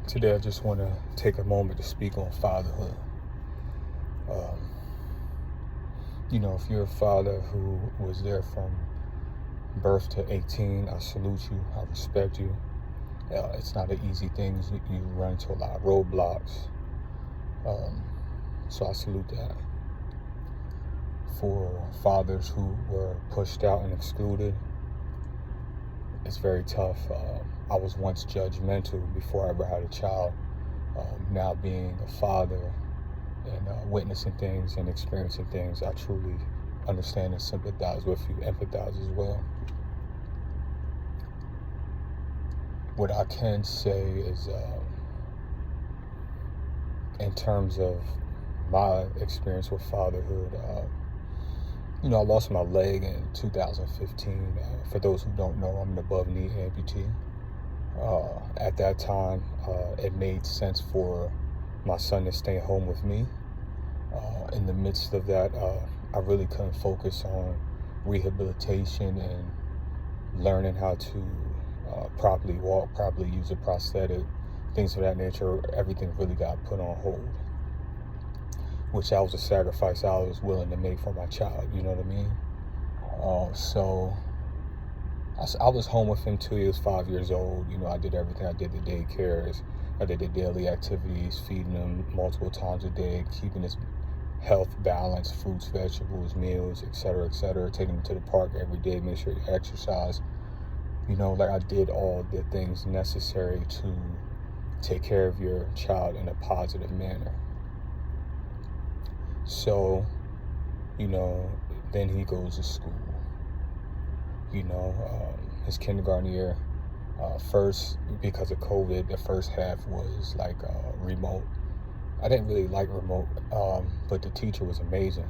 Today I just want to take a moment to speak on fatherhood. Um, if you're a father who was there from birth to 18, I salute you, I respect you. It's not an easy thing. You run into a lot of roadblocks. Um, so I salute that. For fathers who were pushed out and excluded, it's very tough. I was once judgmental before I ever had a child. Now being a father and witnessing things and experiencing things, I truly understand and sympathize with you, empathize as well. What I can say is, in terms of my experience with fatherhood, I lost my leg in 2015. For those who don't know, I'm an above knee amputee. At that time, it made sense for my son to stay home with me. In the midst of that, I really couldn't focus on rehabilitation and learning how to properly walk, properly use a prosthetic, things of that nature. Everything really got put on hold, which that was a sacrifice I was willing to make for my child, you know what I mean? So I was home with him till he was 5 years old. I did everything. I did the daycares, I did the daily activities, feeding him multiple times a day, keeping his health balanced, fruits, vegetables, meals, etc., taking him to the park every day, make sure he exercise. I did all the things necessary to take care of your child in a positive manner. So, then he goes to school. His kindergarten year, first, because of COVID, the first half was like remote. I didn't really like remote, but the teacher was amazing.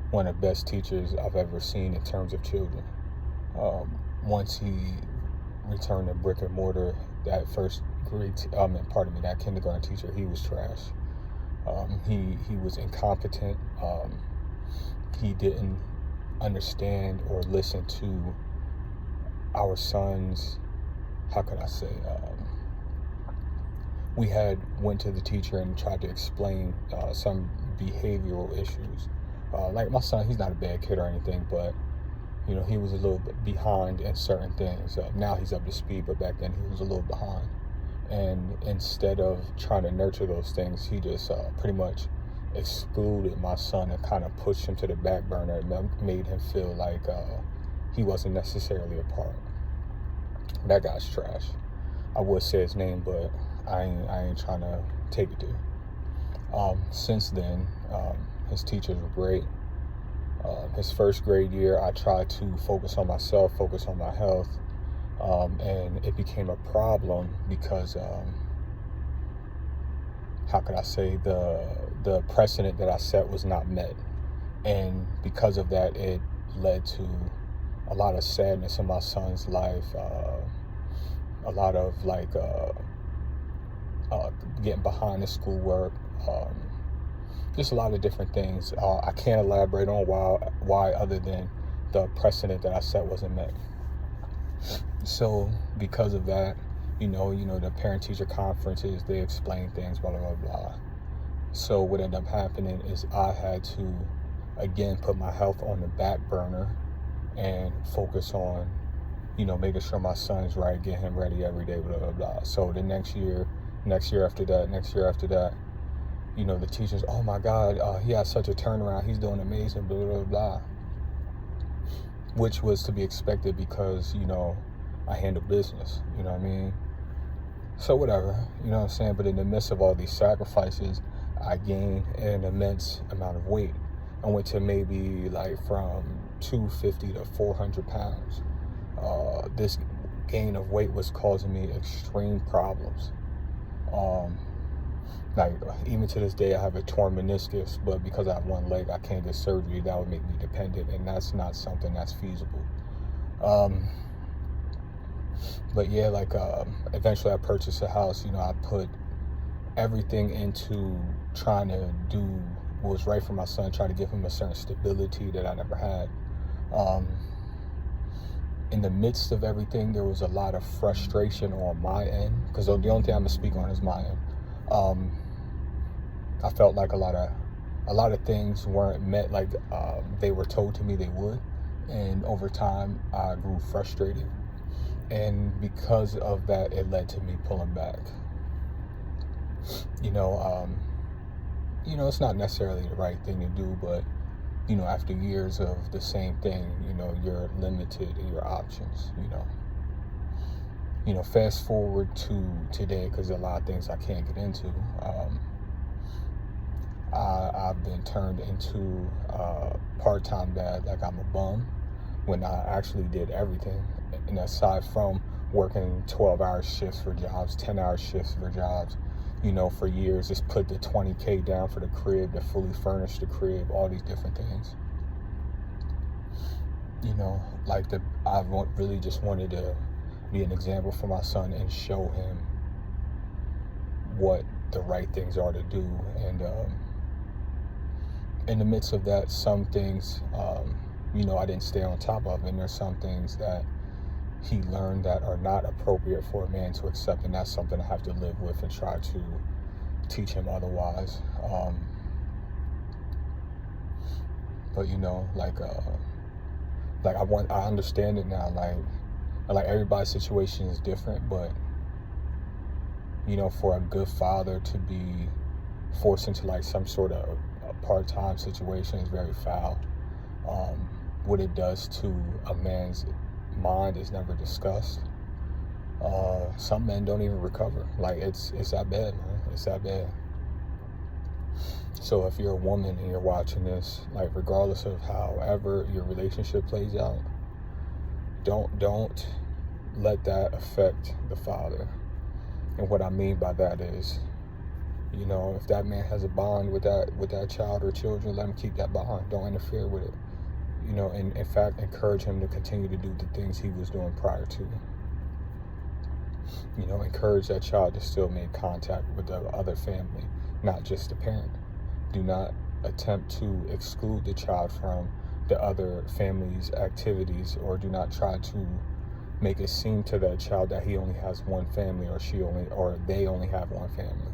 One of the best teachers I've ever seen in terms of children. Once he returned to brick and mortar, that first grade, that kindergarten teacher, he was trash. He was incompetent. He didn't understand or listen to our son's, how could I say, we went to the teacher and tried to explain some behavioral issues. Like my son, he's not a bad kid or anything, but he was a little bit behind in certain things. Now he's up to speed, but back then he was a little behind. And instead of trying to nurture those things, he just pretty much excluded my son and kind of pushed him to the back burner and made him feel like he wasn't necessarily a part. That guy's trash. I would say his name, but I ain't trying to take it there. Since then, his teachers were great. His first grade year, I tried to focus on myself, focus on my health, and it became a problem because, how could I say, the precedent that I set was not met. And because of that, it led to a lot of sadness in my son's life, a lot of getting behind his schoolwork, just a lot of different things. I can't elaborate on why other than the precedent that I set wasn't met. So because of that, the parent-teacher conferences, they explain things, blah, blah, blah. So what ended up happening is I had to, again, put my health on the back burner and focus on, making sure my son's right, get him ready every day, blah, blah, blah. So the next year after that, the teachers, oh my God, he has such a turnaround, he's doing amazing, blah, blah, blah. Which was to be expected because, I handle business, you know what I mean? So whatever, you know what I'm saying? But in the midst of all these sacrifices, I gained an immense amount of weight. I went to maybe from 250 to 400 pounds. This gain of weight was causing me extreme problems. Even to this day, I have a torn meniscus, but because I have one leg, I can't get surgery. That would make me dependent, and that's not something that's feasible. But yeah, eventually I purchased a house. I put everything into trying to do what was right for my son, trying to give him a certain stability that I never had. in the midst of everything, there was a lot of frustration on my end, because the only thing I'm gonna speak on is my end. Um, I felt like a lot of things weren't met like they were told to me they would, and over time I grew frustrated, and because of that, it led to me pulling back. You know, it's not necessarily the right thing to do, but after years of the same thing, you're limited in your options. Fast forward to today, because a lot of things I can't get into. I've been turned into a part-time dad, like I'm a bum, when I actually did everything. And aside from working 12-hour shifts for jobs, 10-hour shifts for jobs, for years, just put the $20K down for the crib, to fully furnish the crib, all these different things. I really just wanted to be an example for my son and show him what the right things are to do. And in the midst of that, some things, I didn't stay on top of, and there's some things that he learned that are not appropriate for a man to accept, and that's something I have to live with and try to teach him otherwise. But I understand it now. Like everybody's situation is different, but for a good father to be forced into like some sort of a part-time situation is very foul. What it does to a man's mind is never discussed. Some men don't even recover. Like it's that bad, man. It's that bad. So if you're a woman and you're watching this, like regardless of however your relationship plays out, don't let that affect the father. And what I mean by that is, if that man has a bond with that child or children, let him keep that bond. Don't interfere with it. And in fact, encourage him to continue to do the things he was doing prior to. Encourage that child to still make contact with the other family, not just the parent. Do not attempt to exclude the child from the other family's activities, or do not try to make it seem to that child that he only has one family, or they only have one family.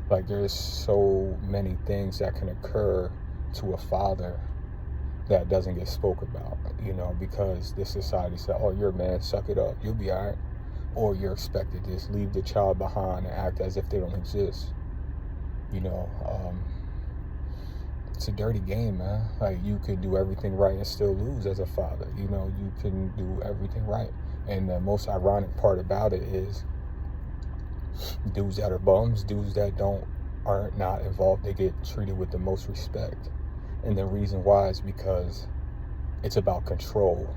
Like there's so many things that can occur to a father that doesn't get spoke about, because this society said, oh, you're a man, suck it up, you'll be all right. Or you're expected to just leave the child behind and act as if they don't exist. It's a dirty game, man. Like you could do everything right and still lose as a father. You can do everything right. And the most ironic part about it is dudes that are bums, dudes that are not involved, they get treated with the most respect. And the reason why is because it's about control.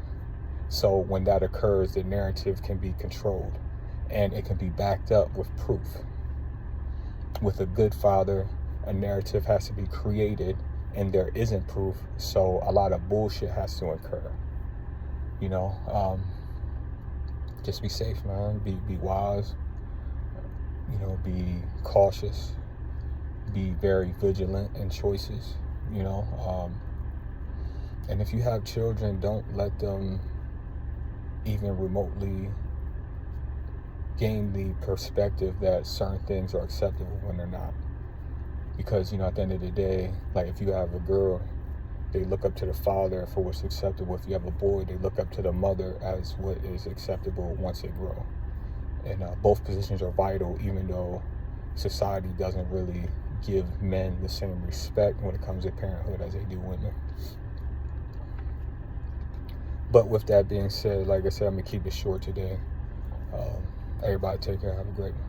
So when that occurs, the narrative can be controlled, and it can be backed up with proof. With a good father, a narrative has to be created, and there isn't proof, so a lot of bullshit has to occur. Just be safe, man. Be wise. Be cautious. Be very vigilant in choices. And if you have children, don't let them even remotely gain the perspective that certain things are acceptable when they're not. Because, at the end of the day, like if you have a girl, they look up to the father for what's acceptable. If you have a boy, they look up to the mother as what is acceptable once they grow. And both positions are vital, even though society doesn't really give men the same respect when it comes to parenthood as they do women. But with that being said, like I said, I'm going to keep it short today. Everybody take care. Have a great one.